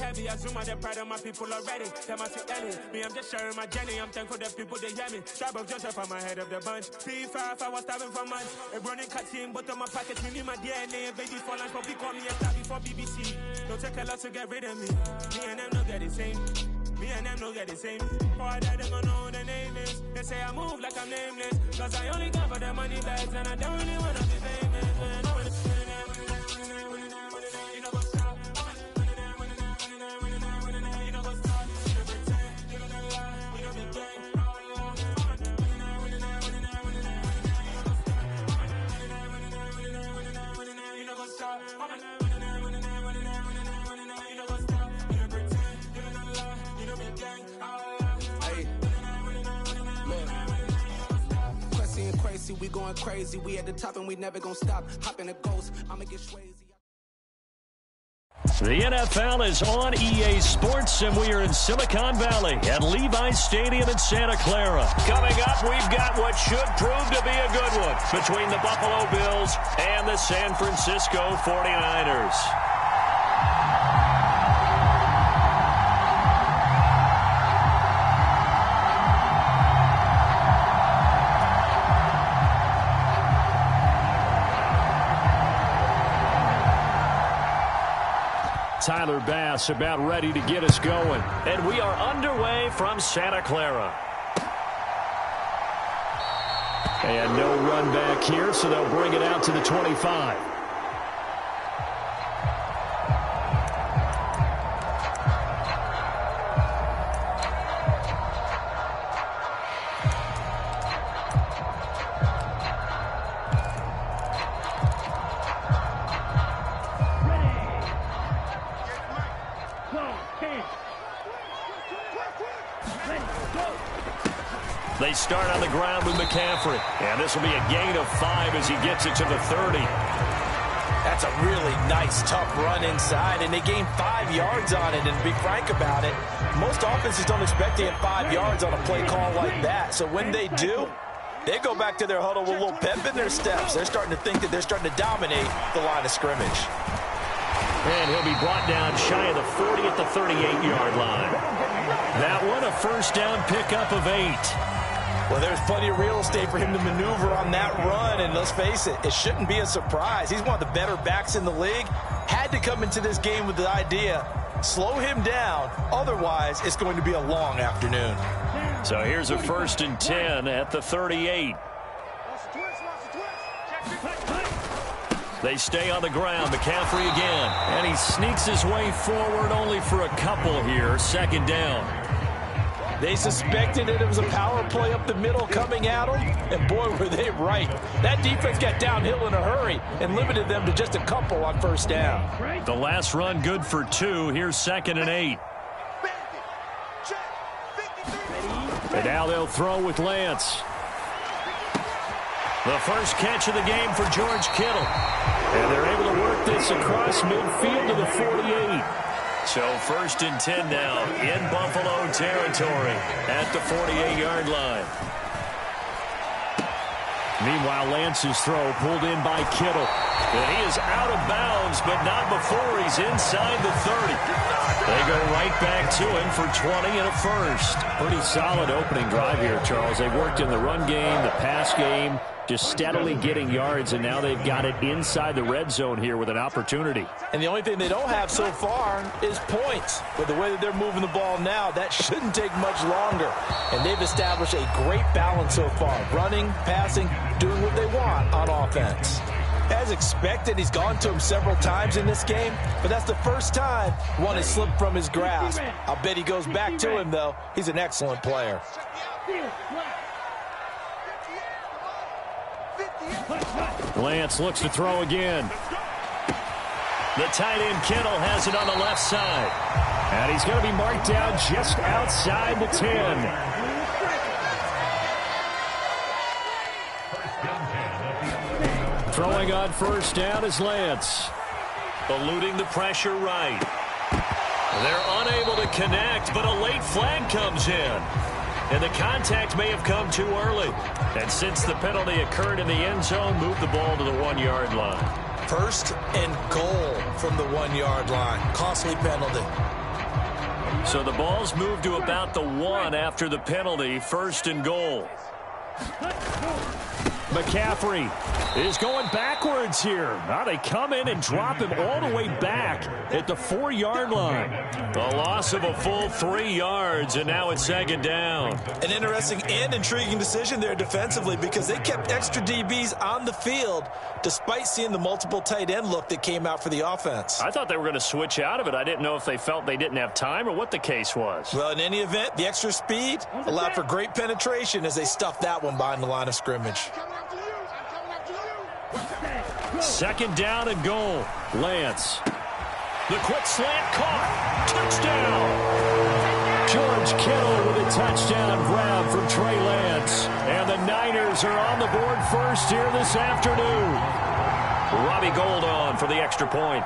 heavy. I zoom out the pride of my people already. Them I see Ellie. Me, I'm just sharing my journey. I'm thankful the people they hear me. Tribe of Joseph, I'm ahead of the bunch. P5, I was starving for months. A running cut team, but on my pockets, me need my DNA. Baby for lunch, but call me a star before BBC. Don't take a lot to get rid of me. Me and them don't get the same. Me and them don't get the same. For that, they gon' know what the name is. They say I move like I'm nameless. Cause I only got for the money bags. And I don't really wanna be famous. We going crazy, we at the top and we never gonna stop. Hop in a ghost, I'ma get crazy. The NFL is on EA Sports, and we are in Silicon Valley at Levi's Stadium in Santa Clara. Coming up, we've got what should prove to be a good one between the Buffalo Bills and the San Francisco 49ers. Tyler Bass about ready to get us going. And we are underway from Santa Clara. And no run back here, so they'll bring it out to the 25. They start on the ground with McCaffrey. And this will be a gain of 5 as he gets it to the 30. That's a really nice, tough run inside, and they gained 5 yards on it. And to be frank about it, most offenses don't expect to get 5 yards on a play call like that. So when they do, they go back to their huddle with a little pep in their steps. They're starting to think that they're starting to dominate the line of scrimmage. And he'll be brought down shy of the 40 at the 38-yard line. That one, a first down pickup of 8. Well, there's plenty of real estate for him to maneuver on that run, and let's face it, it shouldn't be a surprise. He's one of the better backs in the league. Had to come into this game with the idea, slow him down, otherwise it's going to be a long afternoon. So here's a 1st and 10 at the 38. They stay on the ground. McCaffrey again. And he sneaks his way forward only for a couple here. 2nd down. They suspected it was a power play up the middle coming at them, and boy, were they right. That defense got downhill in a hurry and limited them to just a couple on 1st down. The last run good for 2. Here's 2nd and 8. And now they'll throw with Lance. The first catch of the game for George Kittle. And they're able to work this across midfield to the 48. So 1st and 10 now in Buffalo territory at the 48-yard line. Meanwhile, Lance's throw pulled in by Kittle. And he is out of bounds, but not before he's inside the 30. They go right back to him for 20 and a first. Pretty solid opening drive here, Charles. They worked in the run game, the pass game, just steadily getting yards, and now they've got it inside the red zone here with an opportunity. And the only thing they don't have so far is points. With the way that they're moving the ball now, that shouldn't take much longer. And they've established a great balance so far. Running, passing, doing what they want on offense. As expected, he's gone to him several times in this game, but that's the first time one has slipped from his grasp. I'll bet he goes back to him, though. He's an excellent player. Lance looks to throw again. The tight end Kittle has it on the left side. And he's going to be marked down just outside the 10. Throwing on 1st down is Lance. Eluding the pressure right. They're unable to connect, but a late flag comes in. And the contact may have come too early. And since the penalty occurred in the end zone, move the ball to the 1-yard line. 1st and goal from the 1-yard line. Costly penalty. So the ball's moved to about the 1 after the penalty. 1st and goal. McCaffrey is going backwards here. Now they come in and drop him all the way back at the 4-yard line. A loss of a full 3 yards, and now it's 2nd down. An interesting and intriguing decision there defensively because they kept extra DBs on the field despite seeing the multiple tight end look that came out for the offense. I thought they were going to switch out of it. I didn't know if they felt they didn't have time or what the case was. Well, in any event, the extra speed allowed for great penetration as they stuffed that one behind the line of scrimmage. 2nd down and goal. Lance. The quick slant caught. Touchdown. George Kittle with a touchdown grab for Trey Lance. And the Niners are on the board first here this afternoon. Robbie Gould on for the extra point.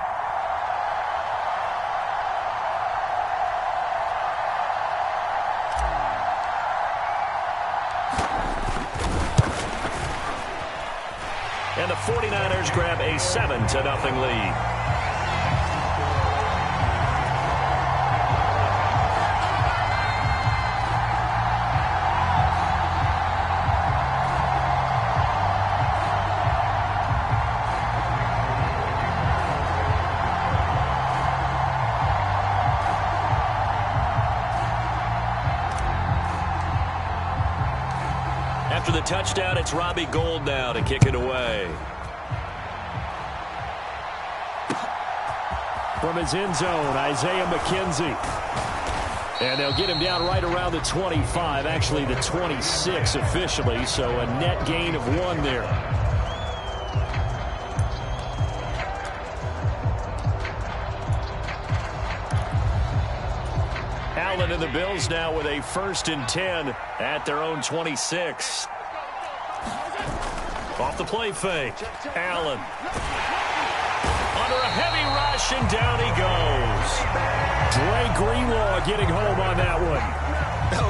And the 49ers grab a 7-0 lead. After the touchdown, it's Robbie Gould now to kick it away. From his end zone, Isaiah McKenzie. And they'll get him down right around the 25, actually the 26 officially, so a net gain of 1 there. Allen and the Bills now with a 1st and 10 at their own 26. Off the play fake. Allen. Under a heavy rush, and down he goes. Dre Greenlaw getting home on that one.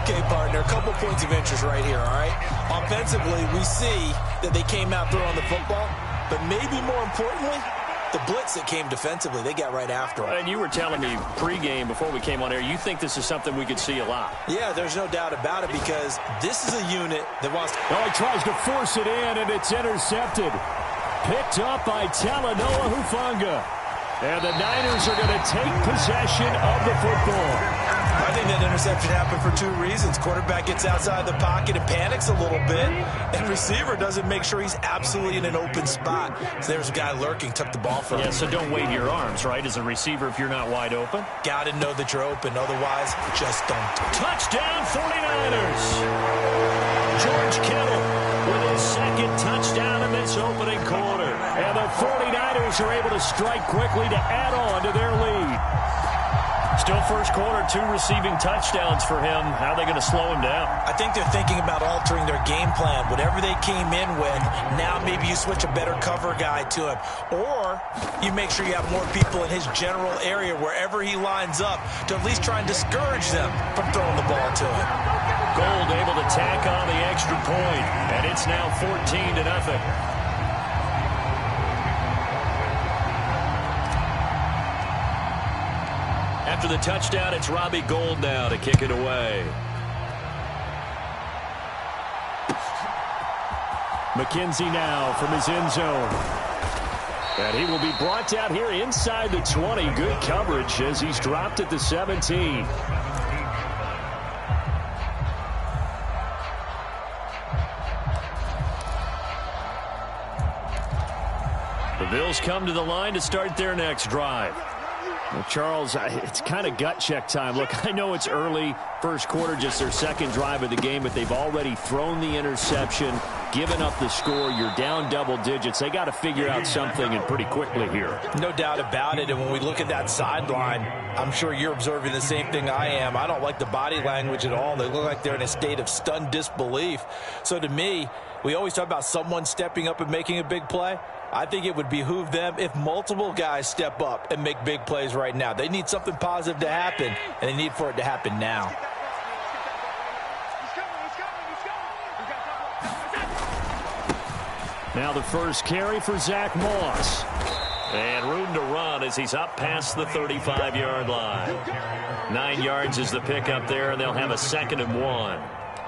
Okay, partner, a couple points of interest right here, all right? Offensively, we see that they came out throwing the football, but maybe more importantly, the blitz that came defensively, they got right after him. And you were telling me pregame before we came on air, you think this is something we could see a lot. Yeah, there's no doubt about it because this is a unit that wants to... Oh, he tries to force it in, and it's intercepted. Picked up by Talanoa Hufanga. And the Niners are going to take possession of the football. I think that interception happened for 2 reasons. Quarterback gets outside the pocket and panics a little bit, and receiver doesn't make sure he's absolutely in an open spot. So there's a guy lurking, took the ball from him. Yeah, so don't wave your arms, right, as a receiver if you're not wide open. Got to know that you're open, otherwise just don't. Touchdown 49ers. George Kittle with his 2nd touchdown in this opening quarter. And the 49ers are able to strike quickly to add on to their lead. Still first quarter, 2 receiving touchdowns for him. How are they going to slow him down? I think they're thinking about altering their game plan. Whatever they came in with, now maybe you switch a better cover guy to him. Or you make sure you have more people in his general area wherever he lines up to at least try and discourage them from throwing the ball to him. Gould able to tack on the extra point, and it's now 14-0. After the touchdown, it's Robbie Gould now to kick it away. McKenzie now from his end zone. And he will be brought down here inside the 20. Good coverage as he's dropped at the 17. The Bills come to the line to start their next drive. Well, Charles, it's kind of gut check time. Look, I know it's early, first quarter, just their 2nd drive of the game, but they've already thrown the interception, given up the score. You're down double digits. They got to figure out something, and pretty quickly here. No doubt about it, and when we look at that sideline, I'm sure you're observing the same thing I am. I don't like the body language at all. They look like they're in a state of stunned disbelief. So to me, we always talk about someone stepping up and making a big play. I think it would behoove them if multiple guys step up and make big plays right now. They need something positive to happen, and they need for it to happen now. Now the first carry for Zach Moss. And room to run as he's up past the 35-yard line. 9 yards is the pickup there, and they'll have a 2nd and 1.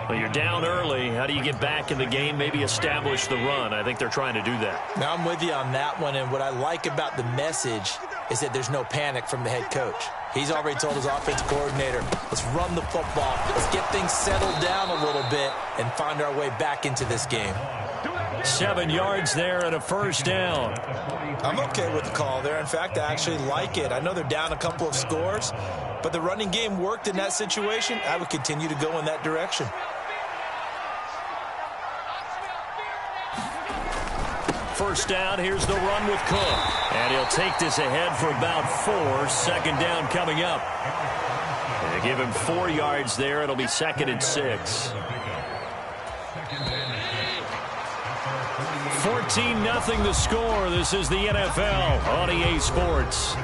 Well, you're down early. How do you get back in the game, maybe establish the run? I think they're trying to do that. Now, I'm with you on that one, and what I like about the message is that there's no panic from the head coach. He's already told his offensive coordinator, let's run the football, let's get things settled down a little bit and find our way back into this game. 7 yards there and a 1st down. I'm okay with the call there. In fact, I actually like it. I know they're down a couple of scores, but the running game worked in that situation. I would continue to go in that direction. First down, here's the run with Cook. And he'll take this ahead for about 4. 2nd down coming up. And they give him 4 yards there. It'll be 2nd and 6. 14-0 the score. This is the NFL on EA Sports.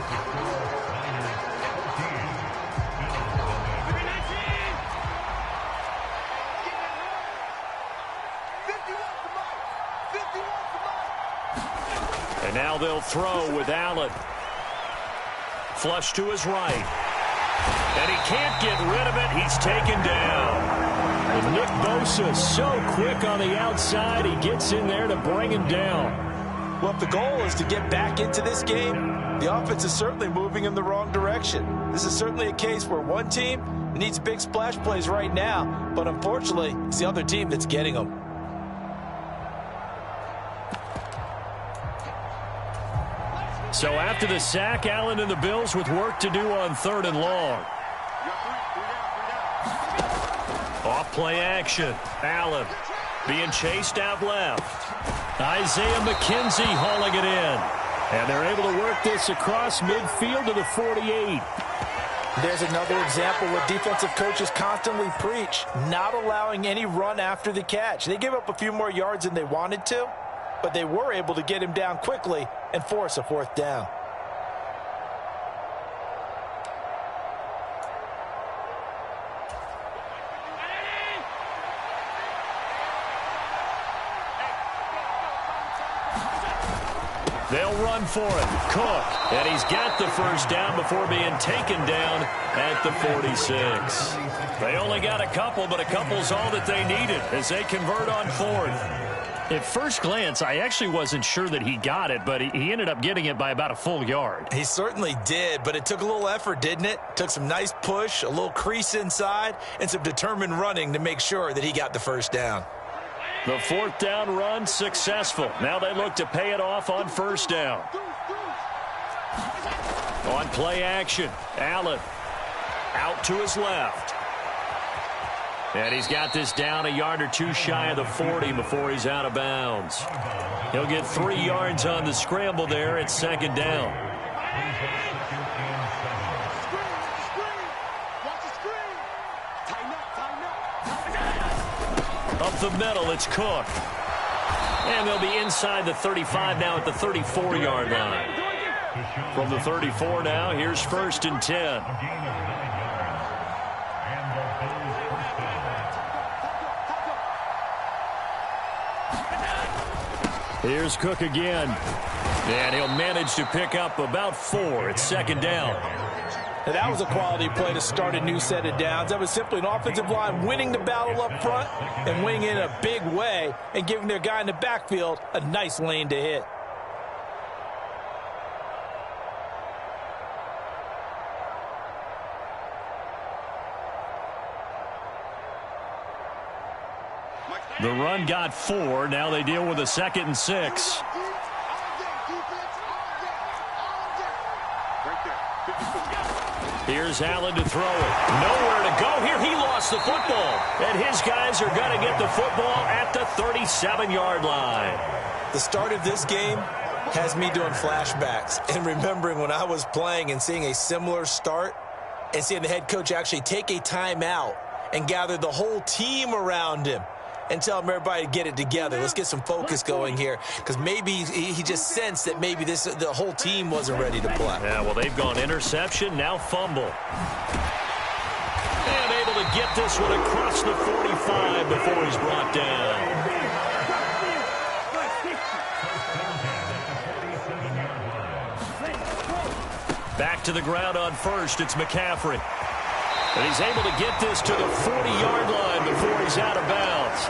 And now they'll throw with Allen. Flush to his right. And he can't get rid of it. He's taken down. And Nick Bosa so quick on the outside. He gets in there to bring him down. Well, if the goal is to get back into this game, the offense is certainly moving in the wrong direction. This is certainly a case where one team needs big splash plays right now, but unfortunately, it's the other team that's getting them. So after the sack, Allen and the Bills with work to do on 3rd and long. Off play action. Allen being chased out left. Isaiah McKenzie hauling it in. And they're able to work this across midfield to the 48. There's another example what defensive coaches constantly preach, not allowing any run after the catch. They gave up a few more yards than they wanted to, but they were able to get him down quickly and force a 4th down. They'll run for it. Cook. And he's got the 1st down before being taken down at the 46. They only got a couple, but a couple's all that they needed as they convert on 4th. At first glance, I actually wasn't sure that he got it, but he ended up getting it by about a full yard. He certainly did, but it took a little effort, didn't it? Took some nice push, a little crease inside, and some determined running to make sure that he got the 1st down. The 4th down run successful. Now they look to pay it off on 1st down. On play action, Allen out to his left. And he's got this down a yard or 2 shy of the 40 before he's out of bounds. He'll get 3 yards on the scramble there at 2nd down. Up the middle, it's Cook. And they'll be inside the 35 now at the 34-yard line. From the 34 now, here's 1st and 10. Here's Cook again. And he'll manage to pick up about 4 at 2nd down. Now, that was a quality play to start a new set of downs. That was simply an offensive line winning the battle up front and winning it in a big way and giving their guy in the backfield a nice lane to hit. The run got 4. Now they deal with a 2nd and 6. Here's Allen to throw it. Nowhere to go here. He lost the football. And his guys are going to get the football at the 37-yard line. The start of this game has me doing flashbacks and remembering when I was playing and seeing a similar start and seeing the head coach actually take a timeout and gather the whole team around him and tell him everybody to get it together. Let's get some focus going here, because maybe he just sensed that maybe the whole team wasn't ready to play. Yeah, well, they've gone interception, now fumble. And able to get this one across the 45 before he's brought down. Back to the ground on 1st, it's McCaffrey. And he's able to get this to the 40-yard line before he's out of bounds.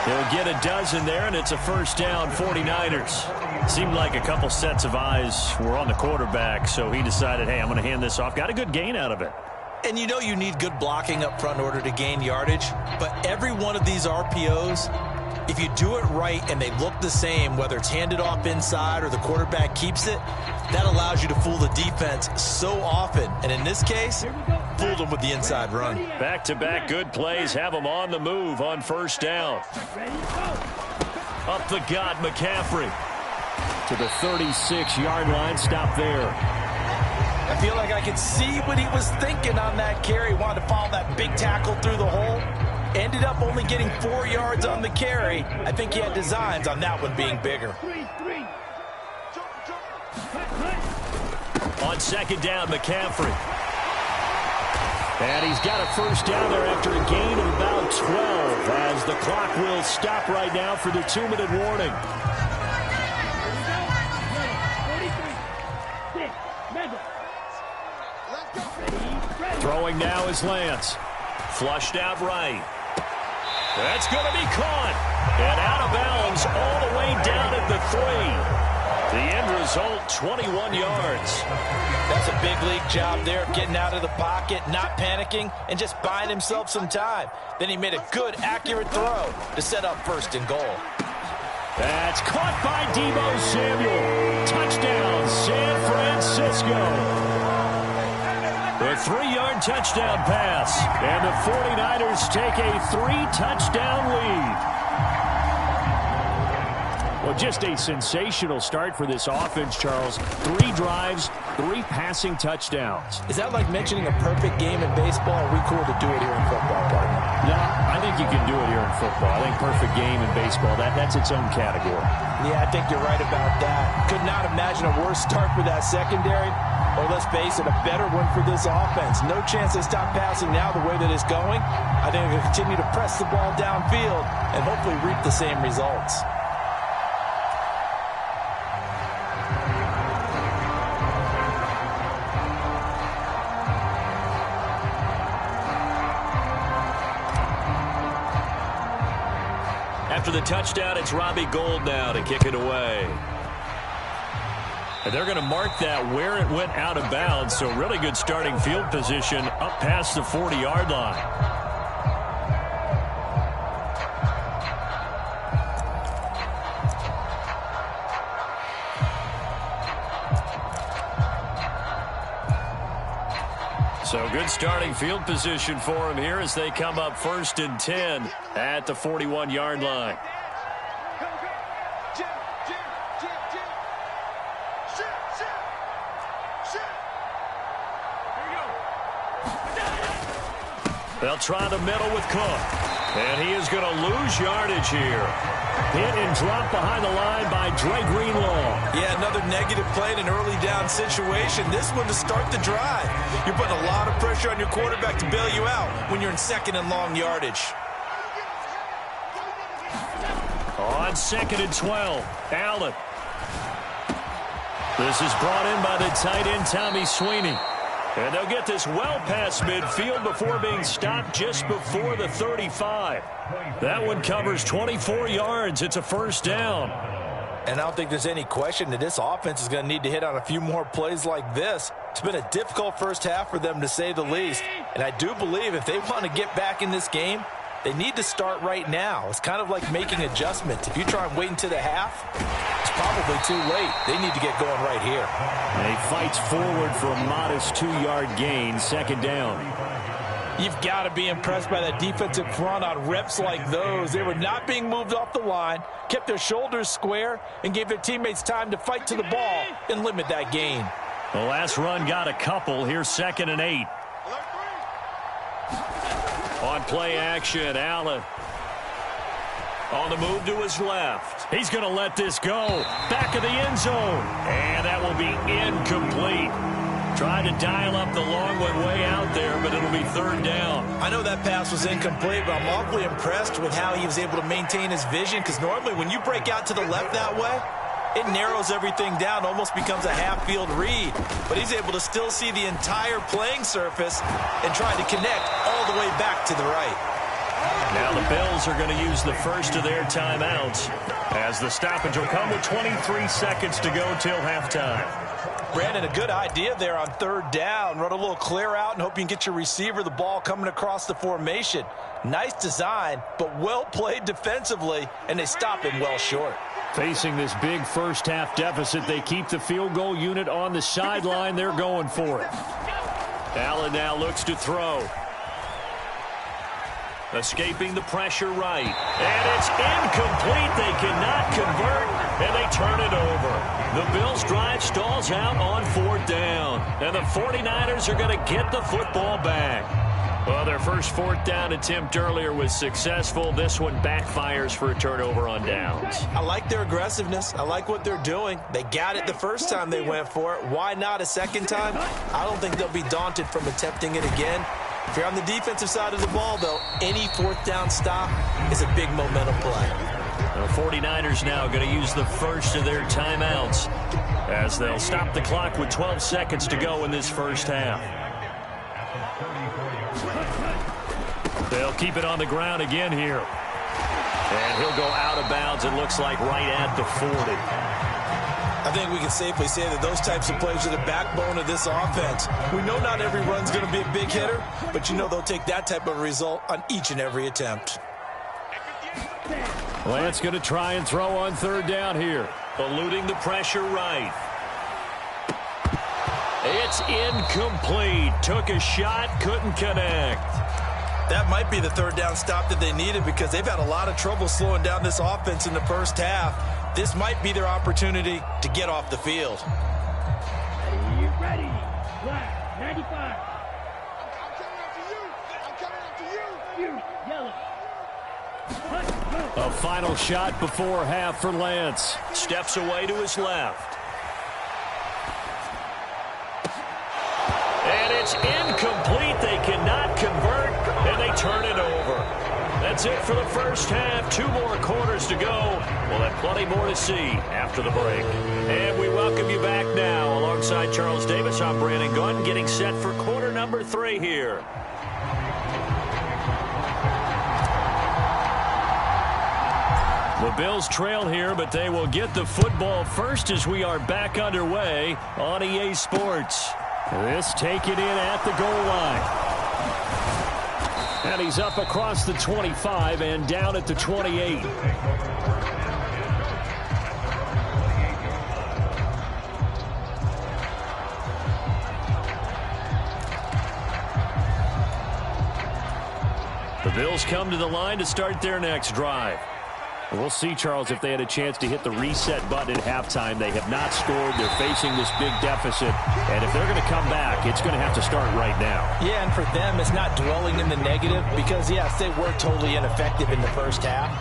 He'll get a dozen there, and it's a first down, 49ers. Seemed like a couple sets of eyes were on the quarterback, so he decided, hey, I'm going to hand this off. Got a good gain out of it. And you know you need good blocking up front in order to gain yardage, but every one of these RPOs, if you do it right and they look the same, whether it's handed off inside or the quarterback keeps it, that allows you to fool the defense so often. And in this case, fooled them with the inside run. Back-to-back good plays have them on the move on first down. Up the gut, McCaffrey. To the 36-yard line, stop there. I feel like I could see what he was thinking on that carry. Wanted to follow that big tackle through the hole. Ended up only getting 4 yards on the carry. I think he had designs on that one being bigger. On second down, McCaffrey. And he's got a first down there after a gain of about 12 as the clock will stop right now for the 2-minute warning. Throwing now is Lance. Flushed out right. That's going to be caught. And out of bounds all the way down at the 3. The end result, 21 yards. That's a big league job there of getting out of the pocket, not panicking, and just buying himself some time. Then he made a good, accurate throw to set up first and goal. That's caught by Deebo Samuel. Touchdown, San Francisco. A 3-yard touchdown pass, and the 49ers take a 3-touchdown lead. Well, just a sensational start for this offense, Charles. 3 drives, 3 passing touchdowns. Is that like mentioning a perfect game in baseball? Or are we cool to do it here in football, partner? No, I think you can do it here in football. I think perfect game in baseball, that's its own category. Yeah, I think you're right about that. Could not imagine a worse start for that secondary. Or let's face it, a better one for this offense. No chance they stop passing now the way that it's going. I think they'll continue to press the ball downfield and hopefully reap the same results. After the touchdown, it's Robbie Gould now to kick it away. And they're going to mark that where it went out of bounds, so really good starting field position up past the 40-yard line. So good starting field position for him here as they come up 1st and 10 at the 41-yard line. They'll try the middle with Cook. And he is going to lose yardage here. Hit and drop behind the line by Dre Greenlaw. Yeah, another negative play in an early down situation. This one to start the drive. You're putting a lot of pressure on your quarterback to bail you out when you're in 2nd and long yardage. On 2nd and 12, Allen. This is brought in by the tight end, Tommy Sweeney. And they'll get this well past midfield before being stopped just before the 35. That one covers 24 yards. It's a first down. And I don't think there's any question that this offense is going to need to hit on a few more plays like this. It's been a difficult first half for them, to say the least. And I do believe if they want to get back in this game, they need to start right now. It's kind of like making adjustments. If you try and wait until the half, it's probably too late. They need to get going right here. And he fights forward for a modest 2-yard gain, 2nd down. You've got to be impressed by that defensive front on reps like those. They were not being moved off the line, kept their shoulders square, and gave their teammates time to fight to the ball and limit that gain. The last run got a couple. Here's 2nd and 8. On play action, Allen. On the move to his left. He's going to let this go. Back of the end zone. And that will be incomplete. Trying to dial up the long one way out there, but it'll be 3rd down. I know that pass was incomplete, but I'm awfully impressed with how he was able to maintain his vision, because normally when you break out to the left that way, it narrows everything down, almost becomes a half-field read. But he's able to still see the entire playing surface and try to connect all the way back to the right. Now the Bills are going to use the first of their timeouts as the stoppage will come with 23 seconds to go till halftime. Brandon, a good idea there on third down. Run a little clear out and hope you can get your receiver the ball coming across the formation. Nice design, but well played defensively, and they stop him well short. Facing this big first-half deficit, they keep the field goal unit on the sideline. They're going for it. Allen now looks to throw. Escaping the pressure right. And it's incomplete. They cannot convert, and they turn it over. The Bills' drive stalls out on fourth down. And the 49ers are going to get the football back. Well, their first fourth down attempt earlier was successful. This one backfires for a turnover on downs. I like their aggressiveness. I like what they're doing. They got it the first time they went for it. Why not a second time? I don't think they'll be daunted from attempting it again. If you're on the defensive side of the ball, though, any fourth down stop is a big momentum play. The 49ers now going to use the first of their timeouts as they'll stop the clock with 12 seconds to go in this first half. They'll keep it on the ground again here. And he'll go out of bounds, it looks like, right at the 40. I think we can safely say that those types of plays are the backbone of this offense. We know not every run's going to be a big hitter, but you know they'll take that type of result on each and every attempt. Lance going to try and throw on third down here. Eluding the pressure right. It's incomplete. Took a shot, couldn't connect. That might be the third down stop that they needed because they've had a lot of trouble slowing down this offense in the first half. This might be their opportunity to get off the field. Ready. Black, 95. I'm coming after you. You, yellow. A final shot before half for Lance. Steps away to his left. And it's incomplete. They cannot convert, and they turn it over. That's it for the first half. 2 more quarters to go. We'll have plenty more to see after the break. And we welcome you back now. Alongside Charles Davis, I'm Brandon Gunn, getting set for quarter number 3 here. The Bills trail here, but they will get the football first as we are back underway on EA Sports. This taken in at the goal line. And he's up across the 25 and down at the 28. The Bills come to the line to start their next drive. We'll see, Charles, if they had a chance to hit the reset button at halftime. They have not scored. They're facing this big deficit. And if they're going to come back, it's going to have to start right now. Yeah, and for them, it's not dwelling in the negative because, yes, they were totally ineffective in the first half.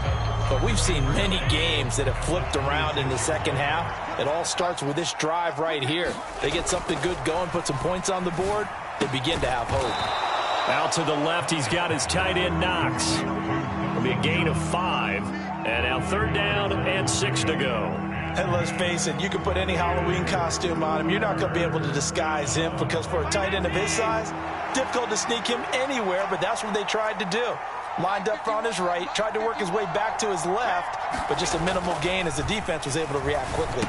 But we've seen many games that have flipped around in the second half. It all starts with this drive right here. They get something good going, put some points on the board, they begin to have hope. Out to the left, he's got his tight end, Knox. It'll be a gain of 5. And now third down and 6 to go. And let's face it, you can put any Halloween costume on him. You're not going to be able to disguise him because for a tight end of his size, difficult to sneak him anywhere, but that's what they tried to do. Lined up on his right, tried to work his way back to his left, but just a minimal gain as the defense was able to react quickly.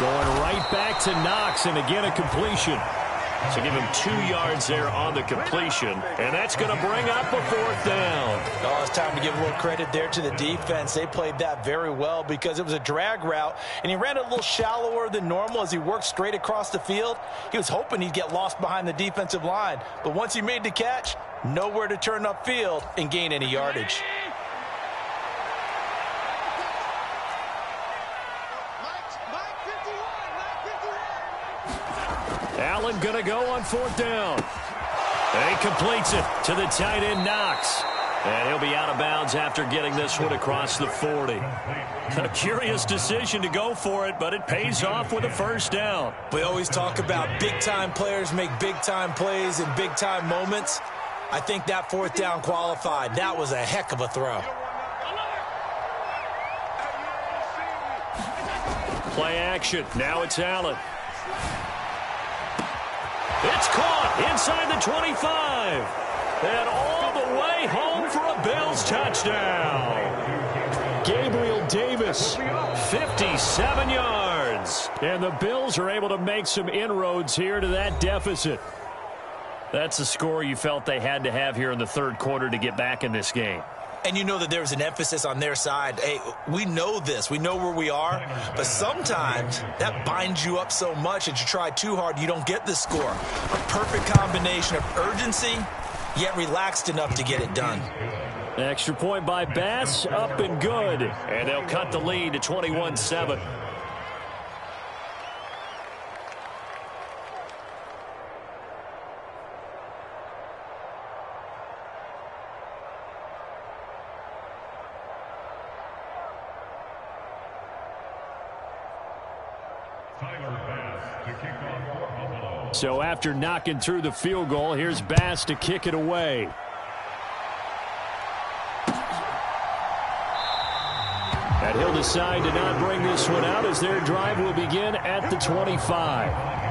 Going right back to Knox, and again a completion. So give him 2 yards there on the completion, and that's going to bring up a fourth down. Oh, it's time to give a little credit there to the defense. They played that very well because it was a drag route, and he ran a little shallower than normal as he worked straight across the field. He was hoping he'd get lost behind the defensive line, but once he made the catch, nowhere to turn upfield and gain any yardage. Allen going to go on fourth down. And he completes it to the tight end, Knox. And he'll be out of bounds after getting this one across the 40. A curious decision to go for it, but it pays off with a first down. We always talk about big-time players make big-time plays in big-time moments. I think that fourth down qualified. That was a heck of a throw. Play action. Now it's Allen. It's caught inside the 25. And all the way home for a Bills touchdown. Gabriel Davis, 57 yards. And the Bills are able to make some inroads here to that deficit. That's a score you felt they had to have here in the third quarter to get back in this game. And you know that there's an emphasis on their side. Hey, we know this. We know where we are. But sometimes that binds you up so much that you try too hard, you don't get the score. A perfect combination of urgency, yet relaxed enough to get it done. Extra point by Bass, up and good. And they'll cut the lead to 21-7. So after knocking through the field goal, here's Bass to kick it away. And he'll decide to not bring this one out as their drive will begin at the 25.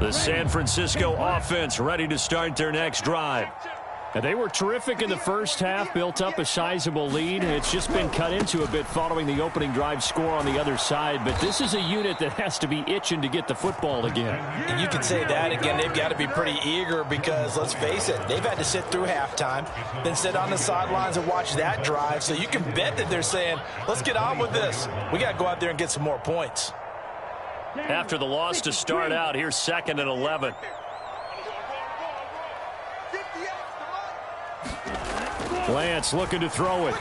The San Francisco offense ready to start their next drive. And they were terrific in the first half, built up a sizable lead. It's just been cut into a bit following the opening drive score on the other side. But this is a unit that has to be itching to get the football again. And you can say that again. They've got to be pretty eager because, let's face it, they've had to sit through halftime, then sit on the sidelines and watch that drive. So you can bet that they're saying, let's get on with this. We got to go out there and get some more points. After the loss to start out, here's 2nd and 11. Lance looking to throw it.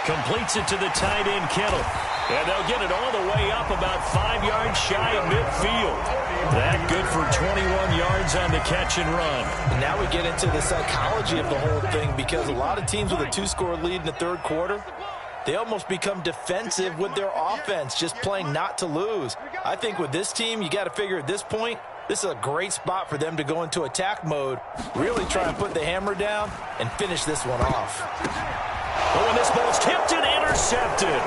Completes it to the tight end, Kittle. And they'll get it all the way up about 5 yards shy of midfield. That good for 21 yards on the catch and run. And now we get into the psychology of the whole thing because a lot of teams with a 2-score lead in the third quarter, they almost become defensive with their offense, just playing not to lose. I think with this team, you got to figure at this point, this is a great spot for them to go into attack mode, really try and put the hammer down and finish this one off. Oh, and this ball's tipped and intercepted.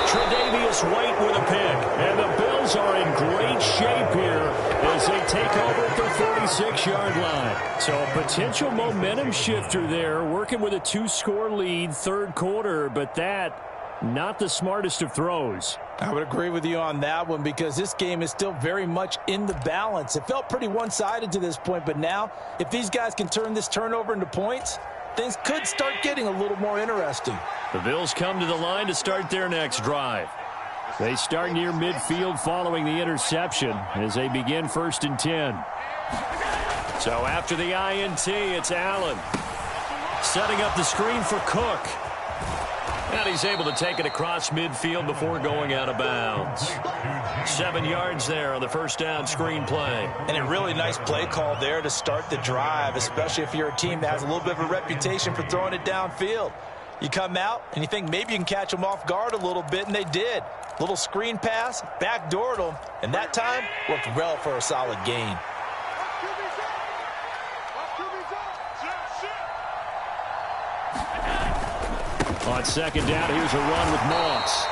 Tre'Davious White with a pick. And the Bills are in great shape here as they take over at the 46-yard line. So a potential momentum shifter there, working with a 2-score lead, third quarter, but that, not the smartest of throws. I would agree with you on that one because this game is still very much in the balance. It felt pretty one-sided to this point, but now if these guys can turn this turnover into points, things could start getting a little more interesting. The Bills come to the line to start their next drive. They start near midfield following the interception as they begin 1st and 10. So after the INT, it's Allen setting up the screen for Cook. And he's able to take it across midfield before going out of bounds. 7 yards there on the first down screen play. And a really nice play call there to start the drive, especially if you're a team that has a little bit of a reputation for throwing it downfield. You come out and you think maybe you can catch them off guard a little bit, and they did. Little screen pass, backdoored them, and that time worked well for a solid gain. On second down, here's a run with Moss.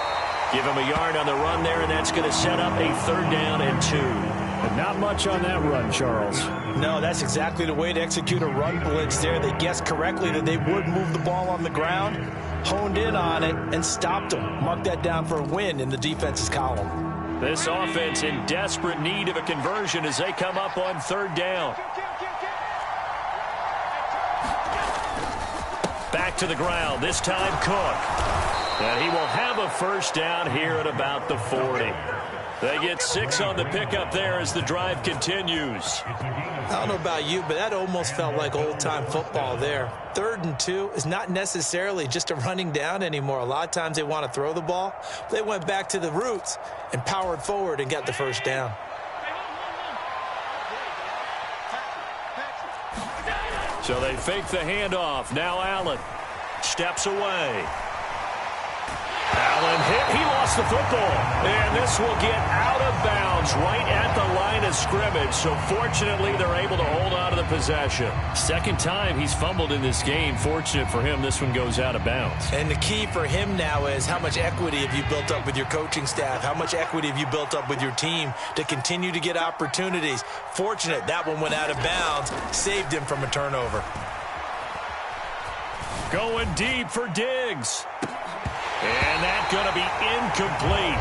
Give him a yard on the run there, and that's going to set up a 3rd down and 2. And not much on that run, Charles. No, that's exactly the way to execute a run blitz there. They guessed correctly that they would move the ball on the ground, honed in on it, and stopped them. Mark that down for a win in the defense's column. This offense in desperate need of a conversion as they come up on 3rd down. Back to the ground, this time Cook. And he will have a 1st down here at about the 40. They get 6 on the pickup there as the drive continues. I don't know about you, but that almost felt like old-time football there. 3rd and 2 is not necessarily just a running down anymore. A lot of times they want to throw the ball. They went back to the roots and powered forward and got the 1st down. So they fake the handoff. Now Allen steps away. Allen hit. He lost the football. And this will get out of bounds right at the line of scrimmage. So fortunately, they're able to hold on to the possession. 2nd time he's fumbled in this game. Fortunate for him, this one goes out of bounds. And the key for him now is how much equity have you built up with your coaching staff? How much equity have you built up with your team to continue to get opportunities? Fortunate that one went out of bounds. Saved him from a turnover. Going deep for Diggs. And that's going to be incomplete.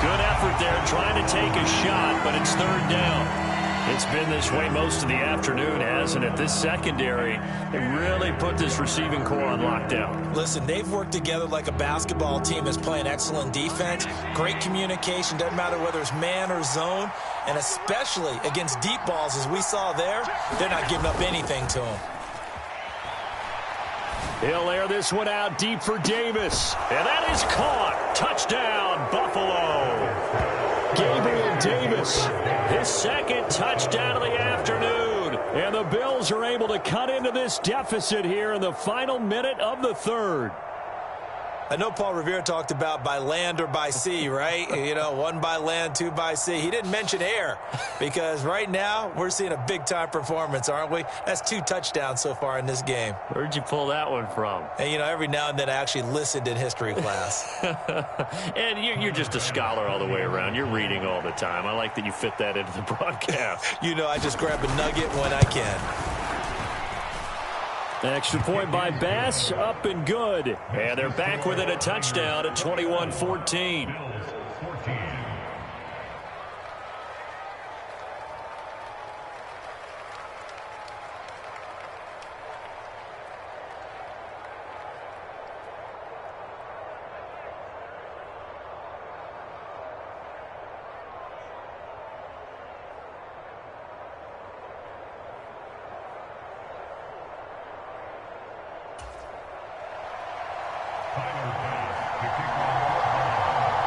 Good effort there trying to take a shot, but it's 3rd down. It's been this way most of the afternoon, hasn't it? This secondary, they really put this receiving core on lockdown. Listen, they've worked together like a basketball team that's playing excellent defense. Great communication, doesn't matter whether it's man or zone. And especially against deep balls, as we saw there, they're not giving up anything to them. He'll air this one out deep for Davis. And that is caught. Touchdown, Buffalo. Gabriel Davis, his 2nd touchdown of the afternoon. And the Bills are able to cut into this deficit here in the final minute of the 3rd. I know Paul Revere talked about by land or by sea, right? You know, 1 by land, 2 by sea. He didn't mention air because right now we're seeing a big-time performance, aren't we? That's 2 touchdowns so far in this game. Where'd you pull that one from? And, you know, every now and then I actually listened in history class. And you're just a scholar all the way around. You're reading all the time. I like that you fit that into the broadcast. You know, I just grab a nugget when I can. Extra point by Bass, up and good. And they're back within a touchdown at 21-14.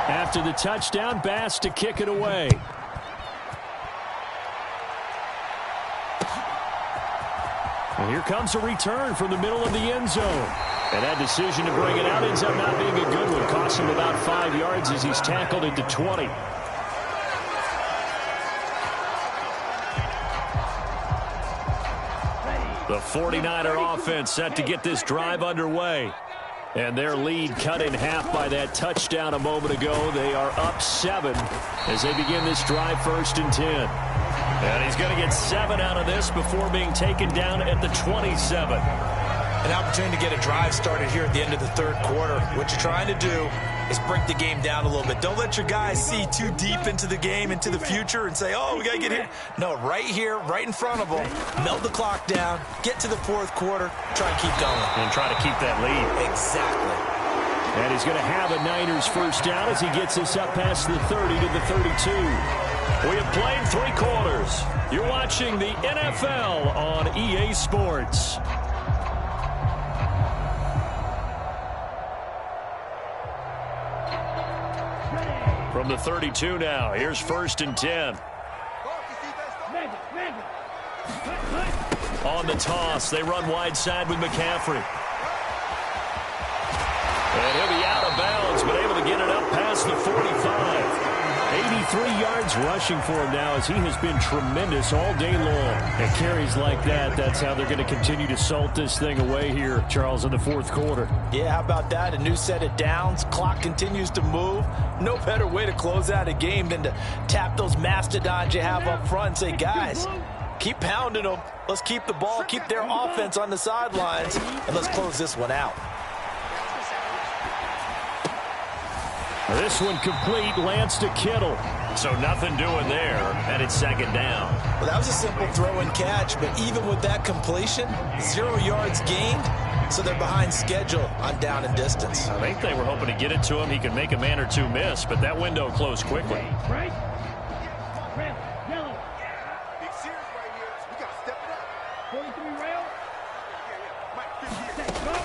After the touchdown, Bass to kick it away. And here comes a return from the middle of the end zone. And that decision to bring it out ends up not being a good one. Costs him about 5 yards as he's tackled into 20. The 49er offense set to get this drive underway. And their lead cut in half by that touchdown a moment ago. They are up 7 as they begin this drive 1st and 10. And he's going to get 7 out of this before being taken down at the 27. An opportunity to get a drive started here at the end of the 3rd quarter. What you're trying to do is break the game down a little bit. Don't let your guys see too deep into the game, into the future, and say, oh, we got to get here. No, right here, right in front of them, melt the clock down, get to the 4th quarter, try and keep going. And try to keep that lead. Exactly. And he's going to have a Niners 1st down as he gets this up past the 30 to the 32. We have played 3 quarters. You're watching the NFL on EA Sports. from the 32 now. Here's 1st and 10. On the toss, they run wide side with McCaffrey. And he'll be out of bounds, but able to get it up past the 45. 83 yards rushing for him now as he has been tremendous all day long. And carries like that, that's how they're going to continue to salt this thing away here, Charles, in the 4th quarter. Yeah, how about that? A new set of downs. Clock continues to move. No better way to close out a game than to tap those mastodons you have up front and say, guys, keep pounding them. Let's keep the ball, keep their offense on the sidelines, and let's close this one out. This one complete, Lance to Kittle. So nothing doing there, and it's 2nd down. Well, that was a simple throw and catch, but even with that completion, 0 yards gained, so they're behind schedule on down and distance. I think they were hoping to get it to him. He could make a man or two miss, but that window closed quickly. Right? Red, yellow. Big series right here. We got to step it up. 43 rail.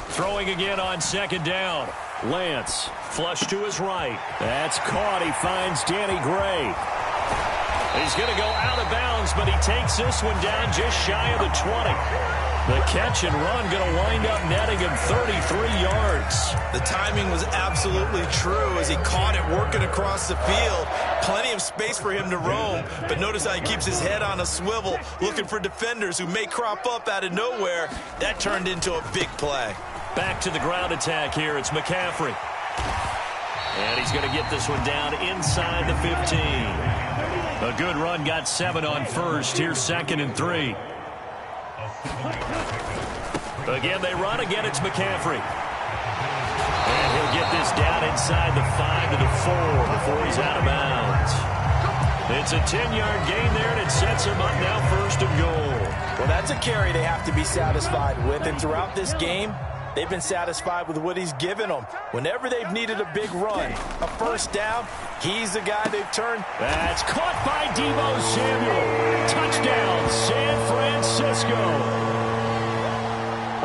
Throwing again on 2nd down. Lance. Flush to his right. That's caught. He finds Danny Gray. He's going to go out of bounds, but he takes this one down just shy of the 20. The catch and run going to wind up netting him 33 yards. The timing was absolutely true as he caught it working across the field. Plenty of space for him to roam, but notice how he keeps his head on a swivel, looking for defenders who may crop up out of nowhere. That turned into a big play. Back to the ground attack here. It's McCaffrey. And he's going to get this one down inside the 15. A good run, got 7 on 1st. Here's 2nd and 3. Again, they run. Again, it's McCaffrey. And he'll get this down inside the 5 to the 4 before he's out of bounds. It's a 10-yard gain there, and it sets him up now 1st and goal. Well, that's a carry they have to be satisfied with, and throughout this game, they've been satisfied with what he's given them. Whenever they've needed a big run, a 1st down, he's the guy they've turned. That's caught by Deebo Samuel. Touchdown, San Francisco.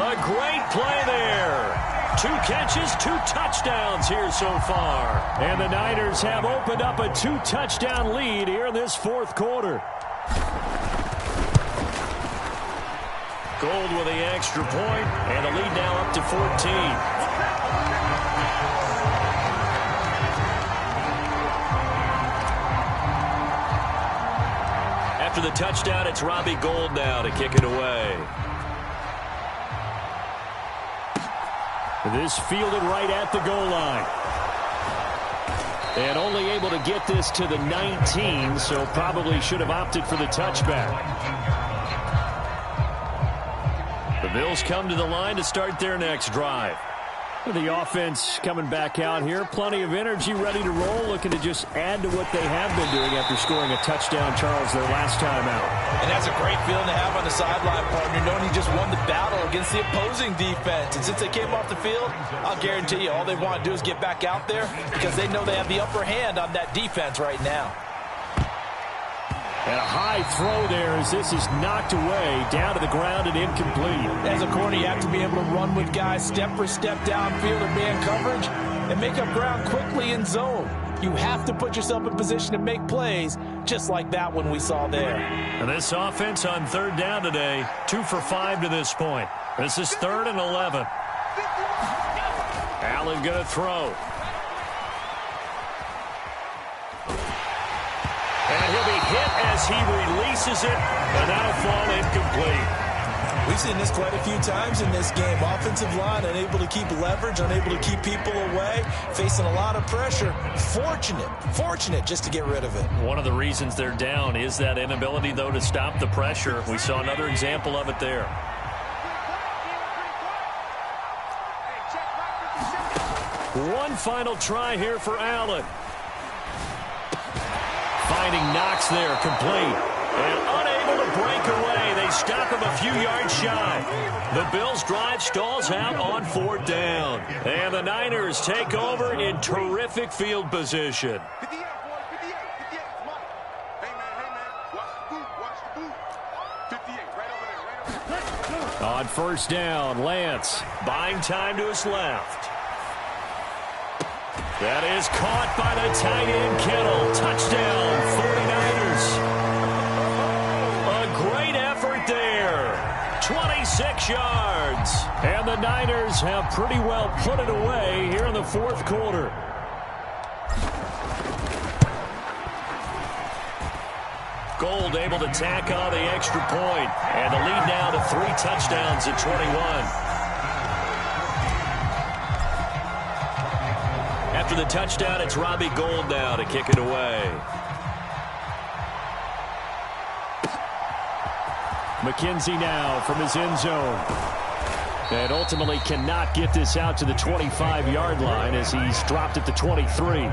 A great play there. 2 catches, 2 touchdowns here so far. And the Niners have opened up a 2-touchdown lead here in this 4th quarter. Gold with the extra point, and a lead now up to 14. After the touchdown, it's Robbie Gould now to kick it away. This fielded right at the goal line. And only able to get this to the 19, so probably should have opted for the touchback. The Bills come to the line to start their next drive. The offense coming back out here. Plenty of energy, ready to roll, looking to just add to what they have been doing after scoring a touchdown, Charles, their last time out. And that's a great feeling to have on the sideline, partner, knowing he just won the battle against the opposing defense. And since they came off the field, I'll guarantee you all they want to do is get back out there because they know they have the upper hand on that defense right now. And a high throw there as this is knocked away, down to the ground and incomplete. As a corner, you have to be able to run with guys step for step downfield in man coverage and make up ground quickly in zone. You have to put yourself in position to make plays, just like that one we saw there. And this offense on 3rd down today, 2 for 5 to this point. This is 3rd and 11. Allen going to throw. And he'll be hit as he releases it, and that'll fall incomplete. We've seen this quite a few times in this game. Offensive line unable to keep leverage, unable to keep people away, facing a lot of pressure. Fortunate just to get rid of it. One of the reasons they're down is that inability, though, to stop the pressure. We saw another example of it there. One final try here for Allen. Finding Knox there, complete. And unable to break away. They stop him a few yards shy. The Bills' drive stalls out on 4th down. And the Niners take over in terrific field position. 58, boy, 58, 58. Come on. Hey, man, watch the boot. 58, right over there. On 1st down, Lance. Buying time to his left. That is caught by the tight end, Kittle. Touchdown, 49ers. A great effort there. 26 yards. And the Niners have pretty well put it away here in the fourth quarter. Gold able to tack on the extra point. And the lead now to 3 touchdowns at 21. After the touchdown, it's Robbie Gould now to kick it away. McKenzie now from his end zone. And ultimately cannot get this out to the 25-yard line as he's dropped at the 23.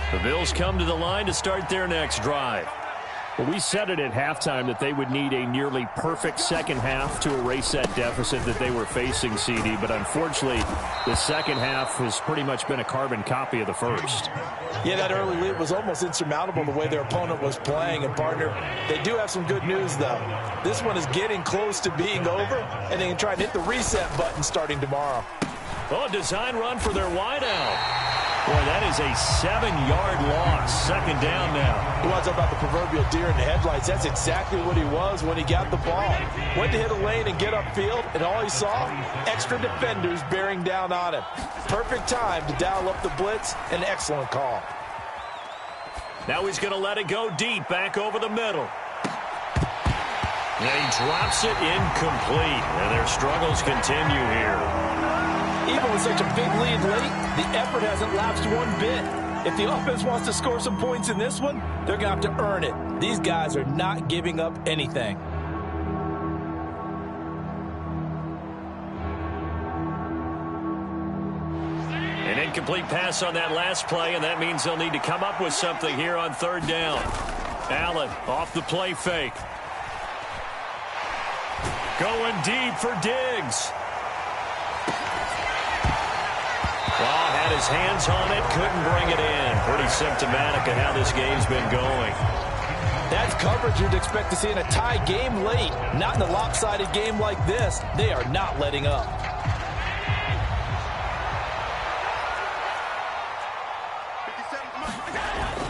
The Bills come to the line to start their next drive. Well, we said it at halftime that they would need a nearly perfect second half to erase that deficit that they were facing, CD. But unfortunately, the second half has pretty much been a carbon copy of the first. Yeah, that early lead was almost insurmountable the way their opponent was playing. And, partner, they do have some good news, though. This one is getting close to being over, and they can try and hit the reset button starting tomorrow. Oh, design run for their wideout. Boy, that is a 7-yard loss. Second down now. You want to talk about the proverbial deer in the headlights? That's exactly what he was when he got the ball. Went to hit a lane and get upfield, and all he saw, extra defenders bearing down on him. Perfect time to dial up the blitz. An excellent call. Now he's going to let it go deep, back over the middle. And he drops it incomplete, and their struggles continue here. Even with such a big lead late, the effort hasn't lapsed one bit. If the offense wants to score some points in this one, they're going to have to earn it. These guys are not giving up anything. An incomplete pass on that last play, and that means they'll need to come up with something here on third down. Allen off the play fake. Going deep for Diggs. Well, had his hands on it, couldn't bring it in. Pretty symptomatic of how this game's been going. That's coverage you'd expect to see in a tie game late. Not in a lopsided game like this. They are not letting up.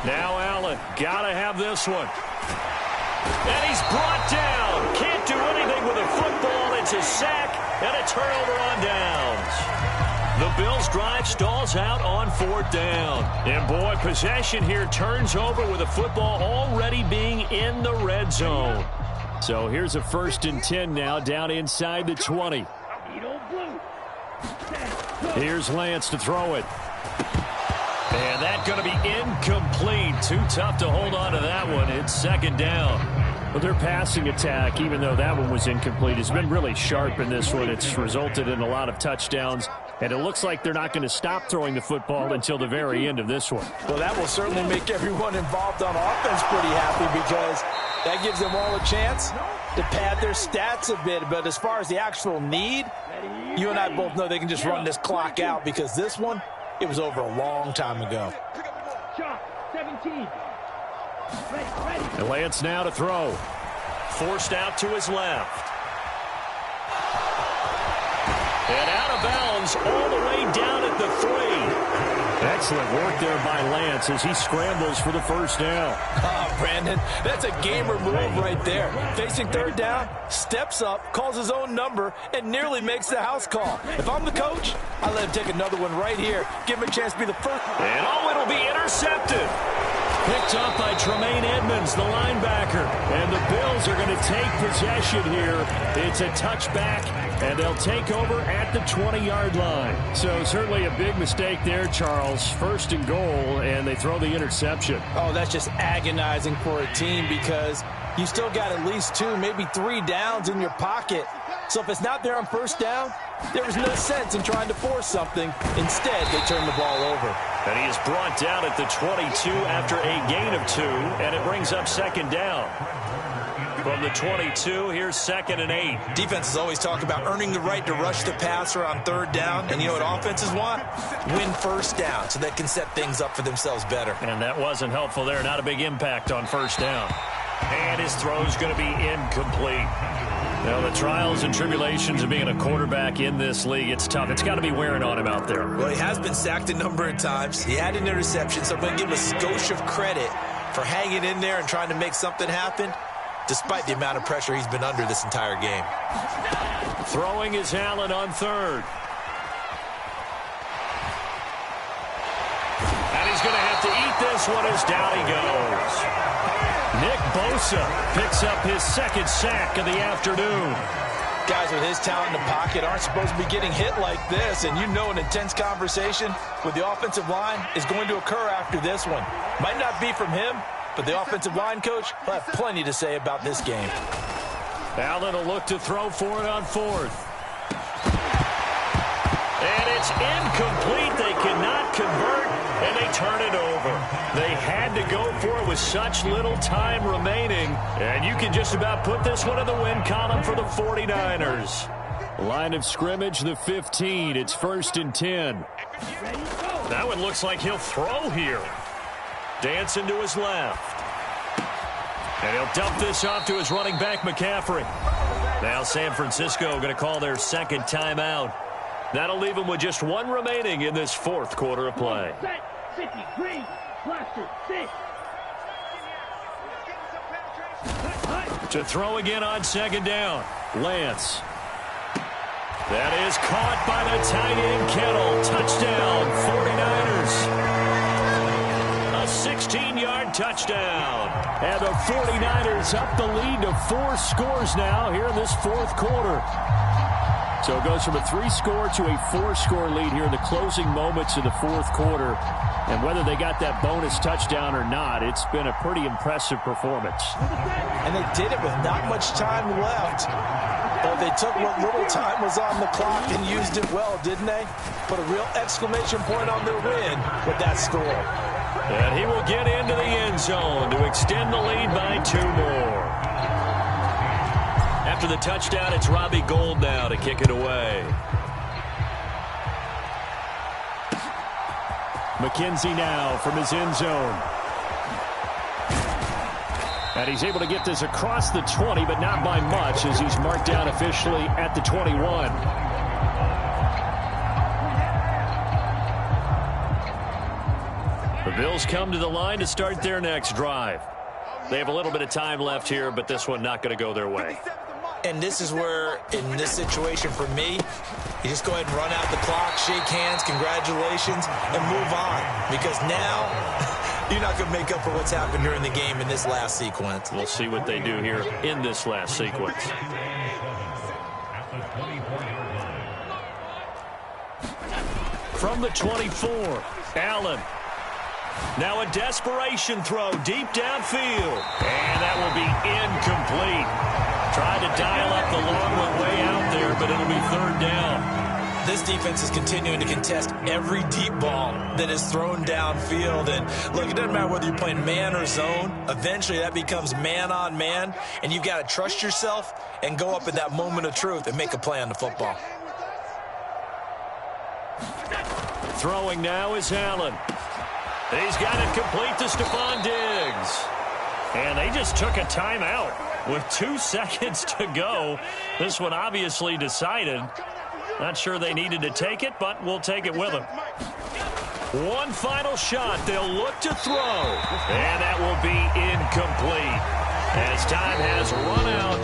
Now Allen, gotta have this one. And he's brought down. Can't do anything with a football. It's a sack and a turnover on downs. The Bills' drive stalls out on fourth down. And, boy, possession here turns over with the football already being in the red zone. So here's a 1st and 10 now down inside the 20. Here's Lance to throw it. And that's going to be incomplete. Too tough to hold on to that one. It's second down. Well, their passing attack, even though that one was incomplete, has been really sharp in this one. It's resulted in a lot of touchdowns. And it looks like they're not going to stop throwing the football until the very end of this one. Well, that will certainly make everyone involved on offense pretty happy because that gives them all a chance to pad their stats a bit. But as far as the actual need, you and I both know they can just run this clock out because this one, it was over a long time ago. 17. And Lance now to throw. Forced out to his left. And out of bounds all the way down at the 3. Excellent work there by Lance as he scrambles for the first down. Oh, Brandon, that's a gamer move right there. Facing third down, steps up, calls his own number, and nearly makes the house call. If I'm the coach, I let him take another one right here. Give him a chance to be the first. And it'll be intercepted. Picked up by Tremaine Edmonds, the linebacker. And the Bills are going to take possession here. It's a touchback, and they'll take over at the 20-yard line. So certainly a big mistake there, Charles. 1st and goal, and they throw the interception. Oh, that's just agonizing for a team because you still got at least 2, maybe 3 downs in your pocket. So if it's not there on first down, there is no sense in trying to force something. Instead, they turn the ball over. And he is brought down at the 22 after a gain of 2, and it brings up second down. From the 22, here's 2nd and 8. Defenses always talk about earning the right to rush the passer on 3rd down. And you know what offenses want? Win 1st down so they can set things up for themselves better. And that wasn't helpful there. Not a big impact on 1st down. And his throw's going to be incomplete. Now, the trials and tribulations of being a quarterback in this league, it's tough. It's got to be wearing on him out there. Well, he has been sacked a number of times. He had an interception, so I'm going to give him a skosh of credit for hanging in there and trying to make something happen, despite the amount of pressure he's been under this entire game. Throwing is Allen on 3rd. And he's going to have to eat this one as down he goes. Nick Bosa picks up his 2nd sack of the afternoon. Guys with his talent in the pocket aren't supposed to be getting hit like this, and you know an intense conversation with the offensive line is going to occur after this one. Might not be from him, but the offensive line coach will have plenty to say about this game. Allen will look to throw for it on 4th. And it's incomplete. They cannot convert, and they turn it over. They had to go for it with such little time remaining, and you can just about put this one in the win column for the 49ers. Line of scrimmage, the 15. It's 1st and 10. That one looks like he'll throw here. Dancing to his left. And he'll dump this off to his running back, McCaffrey. Now San Francisco going to call their 2nd timeout. That'll leave them with just 1 remaining in this 4th quarter of play. To throw again on 2nd down. Lance. That is caught by the tight end, Kittle. Touchdown, 49ers. A 16-yard touchdown. And the 49ers up the lead to 4 scores now here in this 4th quarter. So it goes from a 3-score to a 4-score lead here in the closing moments of the 4th quarter. And whether they got that bonus touchdown or not, it's been a pretty impressive performance. And they did it with not much time left. But they took what little time was on the clock and used it well, didn't they? Put a real exclamation point on their win with that score. And he will get into the end zone to extend the lead by 2 more. After the touchdown, it's Robbie Gould now to kick it away. McKenzie now from his end zone. And he's able to get this across the 20, but not by much, as he's marked down officially at the 21. The Bills come to the line to start their next drive. They have a little bit of time left here, but this one not going to go their way. And this is where, in this situation for me, you just go ahead and run out the clock, shake hands, congratulations, and move on. Because now, you're not going to make up for what's happened during the game in this last sequence. We'll see what they do here in this last sequence. From the 24, Allen. Now a desperation throw deep downfield. And that will be incomplete. Tried to dial up the long one way out there, but it'll be 3rd down. This defense is continuing to contest every deep ball that is thrown downfield. And look, it doesn't matter whether you're playing man or zone. Eventually that becomes man on man. And you've got to trust yourself and go up at that moment of truth and make a play on the football. Throwing now is Allen. He's got it complete to Stephon Diggs. And they just took a timeout with 2 seconds to go. This one obviously decided. Not sure they needed to take it, but we'll take it with them. One final shot. They'll look to throw. And that will be incomplete as time has run out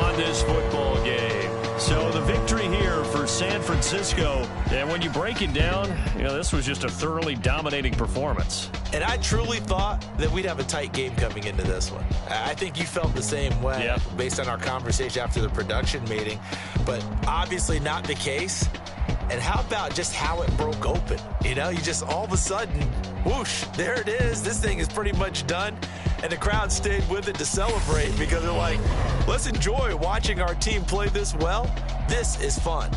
on this football game. So the victory here for San Francisco. And when you break it down, you know, this was just a thoroughly dominating performance. And I truly thought that we'd have a tight game coming into this one. I think you felt the same way based on our conversation after the production meeting. But obviously not the case. And how about just how it broke open? You know, you just all of a sudden, whoosh, there it is. This thing is pretty much done. And the crowd stayed with it to celebrate because they're like, let's enjoy watching our team play this well. This is fun.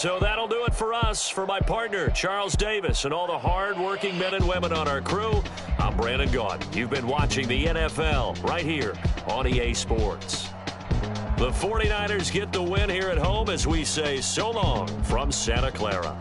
So that'll do it for us. For my partner, Charles Davis, and all the hard-working men and women on our crew, I'm Brandon Gaudin. You've been watching the NFL right here on EA Sports. The 49ers get the win here at home as we say so long from Santa Clara.